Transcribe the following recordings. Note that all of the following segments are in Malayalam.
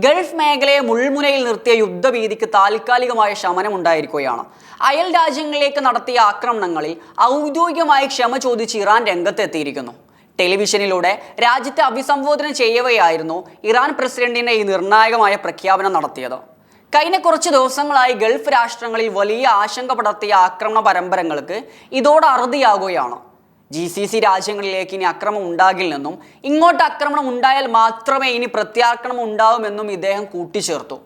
ഗൾഫ് മേഖലയെ മുൾമുനയിൽ നിർത്തിയ യുദ്ധഭീതിക്ക് താൽക്കാലികമായ ശമനം ഉണ്ടായിരിക്കുകയാണ്. അയൽ രാജ്യങ്ങളിലേക്ക് നടത്തിയ ആക്രമണങ്ങളിൽ ഔദ്യോഗികമായി ക്ഷമ ചോദിച്ച് ഇറാൻ രംഗത്തെത്തിയിരിക്കുന്നു. ടെലിവിഷനിലൂടെ രാജ്യത്തെ അഭിസംബോധന ചെയ്യവെയായിരുന്നു ഇറാൻ പ്രസിഡന്റിന്റെ ഈ നിർണായകമായ പ്രഖ്യാപനം നടത്തിയത്. കഴിഞ്ഞ കുറച്ച് ദിവസങ്ങളായി ഗൾഫ് രാഷ്ട്രങ്ങളിൽ വലിയ ആശങ്ക പടർത്തിയ ആക്രമണ പരമ്പരകൾക്ക് ഇതോടെ അറുതിയാകുകയാണ്. GCC രാജ്യങ്ങളിലേക്ക് ഇനി ആക്രമണം ഉണ്ടാകില്ലെന്നും ഇങ്ങോട്ട് ആക്രമണം ഉണ്ടായാൽ മാത്രമേ ഇനി പ്രത്യാക്രമണം ഉണ്ടാവുമെന്നും ഇദ്ദേഹം കൂട്ടിച്ചേർത്തു.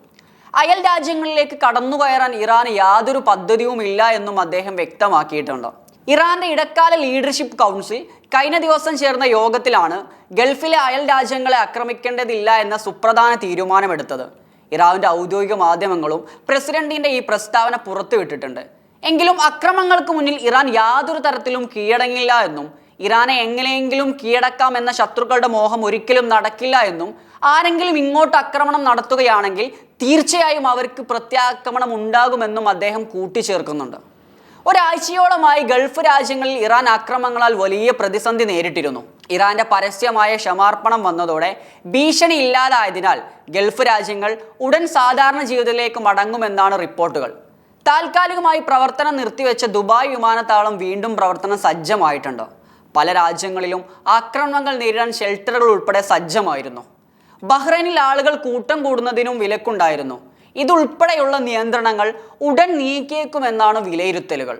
അയൽ രാജ്യങ്ങളിലേക്ക് കടന്നു കയറാൻ ഇറാന് യാതൊരു പദ്ധതിയും ഇല്ല എന്നും അദ്ദേഹം വ്യക്തമാക്കിയിട്ടുണ്ട്. ഇറാന്റെ ഇടക്കാല ലീഡർഷിപ്പ് കൗൺസിൽ കഴിഞ്ഞ ദിവസം ചേർന്ന യോഗത്തിലാണ് ഗൾഫിലെ അയൽ രാജ്യങ്ങളെ ആക്രമിക്കേണ്ടതില്ല എന്ന സുപ്രധാന തീരുമാനമെടുത്തത്. ഇറാന്റെ ഔദ്യോഗിക മാധ്യമങ്ങളും പ്രസിഡന്റിന്റെ ഈ പ്രസ്താവന പുറത്തുവിട്ടിട്ടുണ്ട്. എങ്കിലും അക്രമങ്ങൾക്ക് മുന്നിൽ ഇറാൻ യാതൊരു തരത്തിലും കീഴടങ്ങില്ല എന്നും ഇറാനെ എങ്ങനെയെങ്കിലും കീഴടക്കാം എന്ന ശത്രുക്കളുടെ മോഹം ഒരിക്കലും നടക്കില്ല എന്നും ആരെങ്കിലും ഇങ്ങോട്ട് ആക്രമണം നടത്തുകയാണെങ്കിൽ തീർച്ചയായും അവർക്ക് പ്രത്യാക്രമണം ഉണ്ടാകുമെന്നും അദ്ദേഹം കൂട്ടിച്ചേർക്കുന്നുണ്ട്. ഒരാഴ്ചയോളമായി ഗൾഫ് രാജ്യങ്ങളിൽ ഇറാൻ ആക്രമണങ്ങളാൽ വലിയ പ്രതിസന്ധി നേരിട്ടിരുന്നു. ഇറാന്റെ പരസ്യമായ ക്ഷമാർപ്പണം വന്നതോടെ ഭീഷണി ഇല്ലാതായതിനാൽ ഗൾഫ് രാജ്യങ്ങൾ ഉടൻ സാധാരണ ജീവിതത്തിലേക്ക് മടങ്ങുമെന്നാണ് റിപ്പോർട്ടുകൾ. താൽക്കാലികമായി പ്രവർത്തനം നിർത്തിവെച്ച ദുബായ് വിമാനത്താവളം വീണ്ടും പ്രവർത്തനം സജ്ജമായിട്ടുണ്ട്. പല രാജ്യങ്ങളിലും ആക്രമണങ്ങൾ നേരിടാൻ ഷെൽട്ടറുകൾ ഉൾപ്പെടെ സജ്ജമായിരുന്നു. ബഹ്റൈനിൽ ആളുകൾ കൂട്ടം കൂടുന്നതിനും വിലക്കുണ്ടായിരുന്നു. ഇതുൾപ്പെടെയുള്ള നിയന്ത്രണങ്ങൾ ഉടൻ നീക്കിയേക്കുമെന്നാണ് വിലയിരുത്തലുകൾ.